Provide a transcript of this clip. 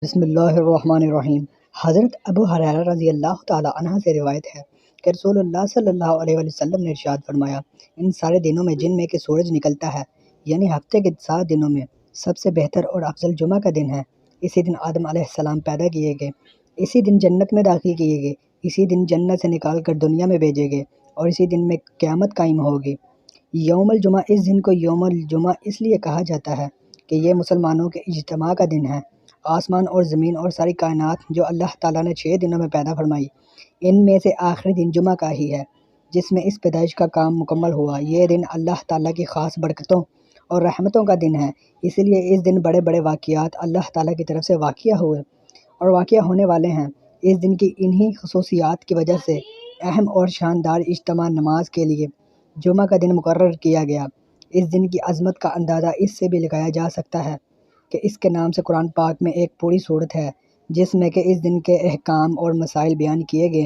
بسم اللہ الرحمن الرحیم۔ حضرت ابو ہریرہ رضی اللہ تعالیٰ عنہ سے روایت ہے کہ رسول اللہ صلی اللہ علیہ وسلم نے ارشاد فرمایا، ان سارے دنوں میں جن میں کہ سورج نکلتا ہے، یعنی ہفتے کے 7 دنوں میں سب سے بہتر اور افضل جمعہ کا دن ہے۔ اسی دن آدم علیہ السلام پیدا کیے گئے، اسی دن جنت میں داخل کیے گئے، اسی دن جنت سے نکال کر دنیا میں بھیجے گئے، اور اسی دن میں قیامت قائم ہوگی۔ یوم الجمعہ، اس دن کو یوم الجمعہ اس لیے کہا جاتا ہے کہ یہ مسلمانوں کے اجتماع کا دن ہے۔ آسمان اور زمین اور ساری کائنات جو اللہ تعالیٰ نے 6 دنوں میں پیدا فرمائی، ان میں سے آخری دن جمعہ کا ہی ہے جس میں اس پیدائش کا کام مکمل ہوا۔ یہ دن اللہ تعالیٰ کی خاص برکتوں اور رحمتوں کا دن ہے، اس لیے اس دن بڑے بڑے واقعات اللہ تعالیٰ کی طرف سے واقع ہوئے اور واقع ہونے والے ہیں۔ اس دن کی انہی خصوصیات کی وجہ سے اہم اور شاندار اجتماع نماز کے لیے جمعہ کا دن مقرر کیا گیا۔ اس دن کی عظمت کا اندازہ اس سے بھی لگایا جا سکتا ہے کہ اس کے نام سے قرآن پاک میں ایک پوری سورت ہے جس میں کہ اس دن کے احکام اور مسائل بیان کیے گئے ہیں۔